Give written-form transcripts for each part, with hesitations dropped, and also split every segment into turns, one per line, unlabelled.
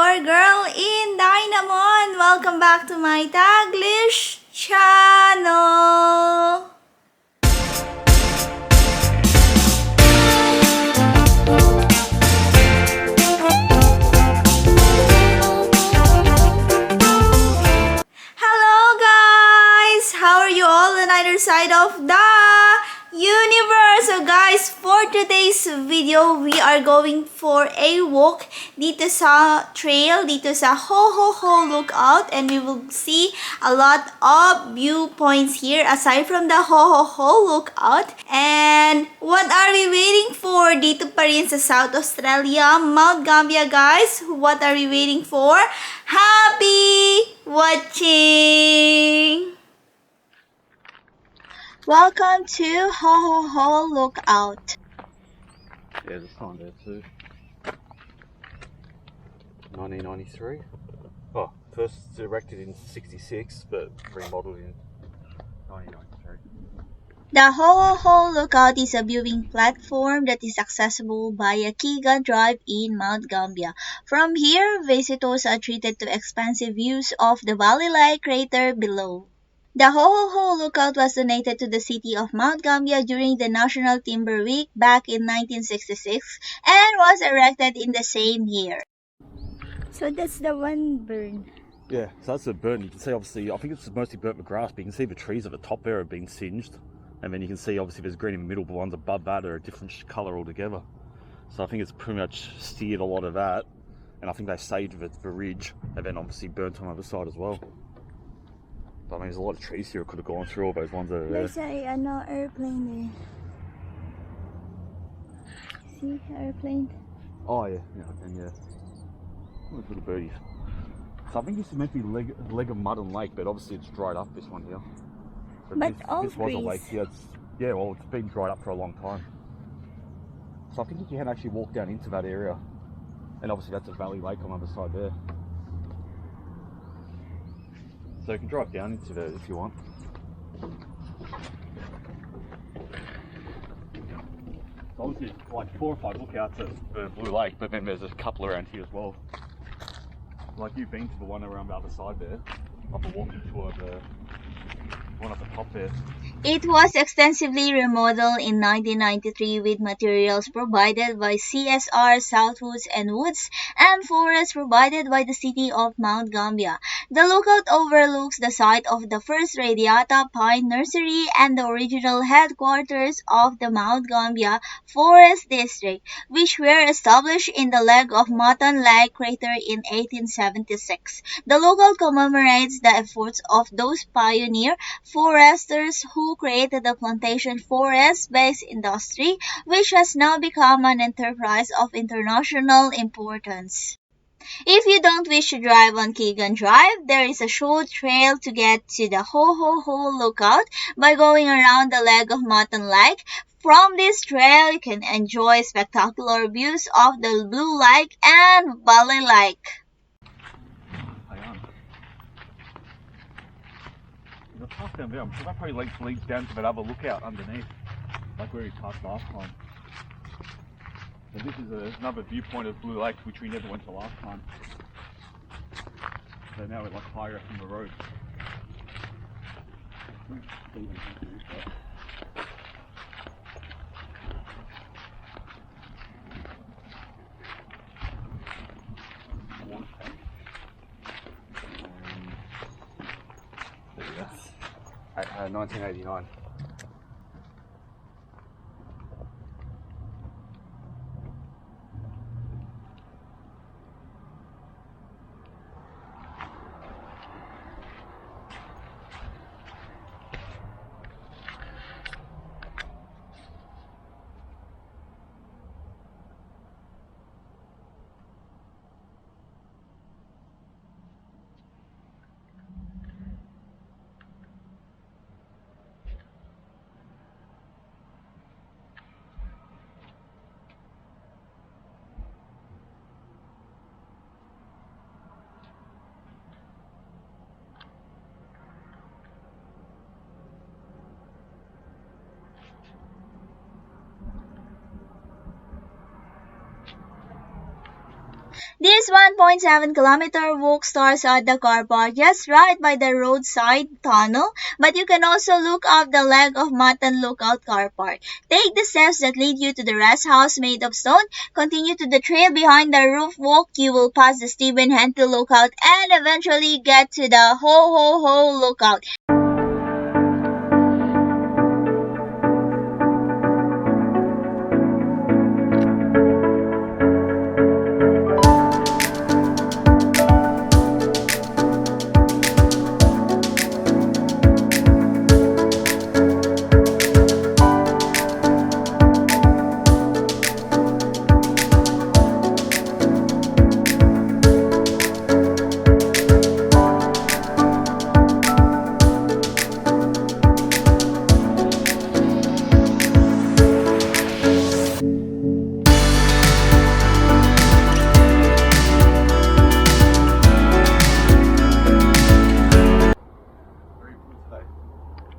your girl InDaynaMo, and welcome back to my Taglish channel. Hello guys! How are you all on either side of the universe? So guys, for today's video, we are going for a walk dito sa trail, dito sa Ho Lookout, and we will see a lot of viewpoints here aside from the Ho Lookout. And what are we waiting for? Dito pa rin sa South Australia, Mount Gambier guys. What are we waiting for? Happy watching! Welcome to Ho Lookout.
Yeah, there's a sign there too. 1993. Oh, first erected in 66, but remodeled in 1993.
The Ho Lookout is a viewing platform that is accessible via Keegan Drive in Mount Gambier. From here, visitors are treated to expansive views of the valley-like crater below. The Ho Lookout was donated to the city of Mount Gambier during the National Timber Week back in 1966 and was erected in the same year. So that's the one burn.
Yeah, so that's a burn. You can see obviously, I think it's mostly burnt with grass, but you can see the trees at the top there have been singed. And then you can see obviously there's green in the middle, but ones above that are a different colour altogether. So I think it's pretty much steered a lot of that. And I think they saved the ridge and then obviously burnt on the other side as well. But I mean, there's a lot of trees here. It could have gone through all those ones over there.
There's an airplane there. See, airplane.
Oh yeah, and yeah. Look, little birdies. So I think this is meant to be leg of Mutton Lake, but obviously it's dried up, this one here.
But
this was a lake, yeah, well, it's been dried up for a long time. So I think you can actually walk down into that area. And obviously that's a valley lake on the other side there. So you can drive down into there if you want. So obviously it's like 4 or 5 lookouts at the Blue Lake, but then there's a couple around here as well. Like you've been to the one around the other side there. I've been walking toward the one at the top there.
It was extensively remodeled in 1993 with materials provided by CSR Softwoods and Woods and forests provided by the city of Mount Gambier. The lookout overlooks the site of the first Radiata Pine Nursery and the original headquarters of the Mount Gambier Forest District, which were established in the leg of Mutton Lake crater in 1876. The lookout commemorates the efforts of those pioneer foresters who created the plantation forest-based industry, which has now become an enterprise of international importance. If you don't wish to drive on Keegan Drive, there is a short trail to get to the Ho Lookout by going around the leg of Mutton Lake. From this trail, you can enjoy spectacular views of the Blue Lake and Valley Lake.
There's a path down there. I'm sure that probably leads down to that other lookout underneath, like where we passed last time. So this is another viewpoint of Blue Lake, which we never went to last time. So now we're like higher up from the road. There you go. 1989.
This 1.7-kilometer walk starts at the car park just right by the roadside tunnel, but you can also look up the leg of Mutton Lookout Car Park. Take the steps that lead you to the rest house made of stone, continue to the trail behind the roof walk, you will pass the Stephen Henty Lookout and eventually get to the Ho Ho Ho Lookout.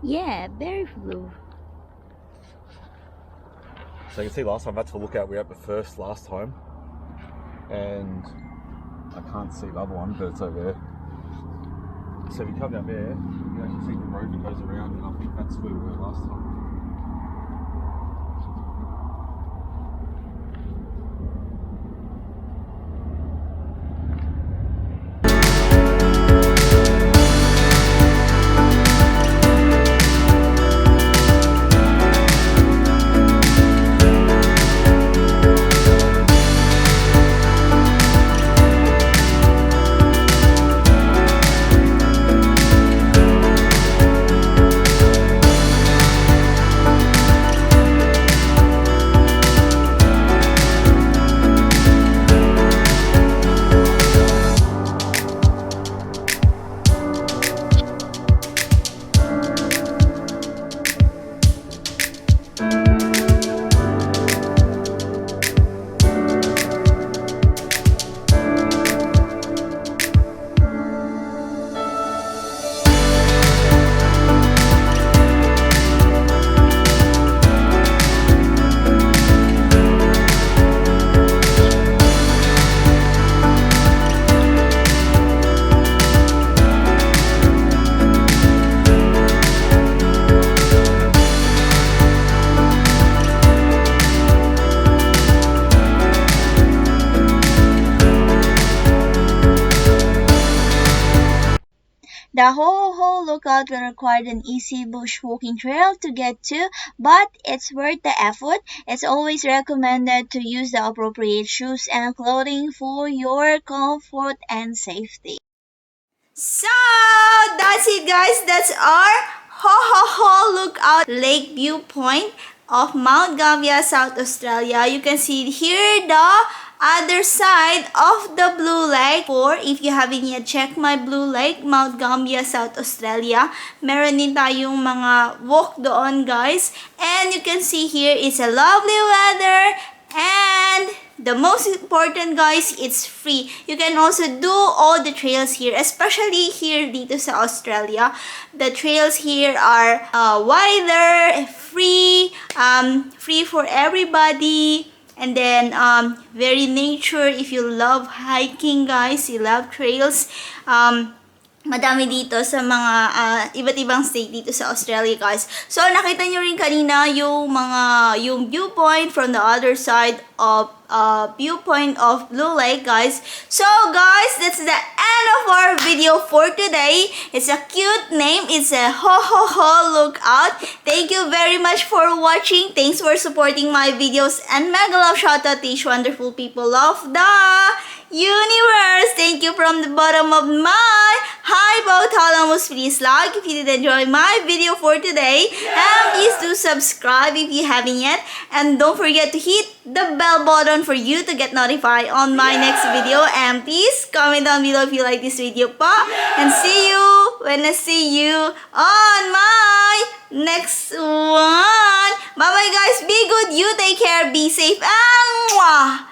Yeah, very blue.
So you can see last time that's the lookout we were at the first last time, and I can't see the other one, but it's over there. So if you come down there, you can actually see the road that goes around, and I think that's where we were last time.
The Ho Ho Ho Lookout will require an easy bushwalking trail to get to, but it's worth the effort. It's always recommended to use the appropriate shoes and clothing for your comfort and safety.
So, that's it guys. That's our Ho Ho Ho Lookout Lake Viewpoint of Mount Gambier, South Australia. You can see here the other side of the Blue Lake. Or if you haven't yet checked my Blue Lake, Mount Gambier, South Australia, meron din tayong mga walk doon guys. And you can see here it's a lovely weather. And the most important guys, it's free. You can also do all the trails here, especially here dito sa Australia. The trails here are wider, free, free for everybody. And then, very nature. If you love hiking guys, you love trails, madami dito sa mga iba't ibang state dito sa Australia guys. So nakita nyo rin kanina yung viewpoint from the other side of viewpoint of Blue Lake guys. So guys, that's the end of our video for today. It's a cute name. It's a Ho Ho Ho Lookout. Thank you very much for watching. Thanks for supporting my videos, and mega love shout out to each wonderful people of the universe. Thank you from the bottom of my hypothalamus. Please like if you did enjoy my video for today, and please do subscribe if you haven't yet, and don't forget to hit the bell button for you to get notified on my next video. And please comment down below if you like this video pa, and see you when I see you on my next one. Bye bye guys, be good, you take care, be safe, and mwah!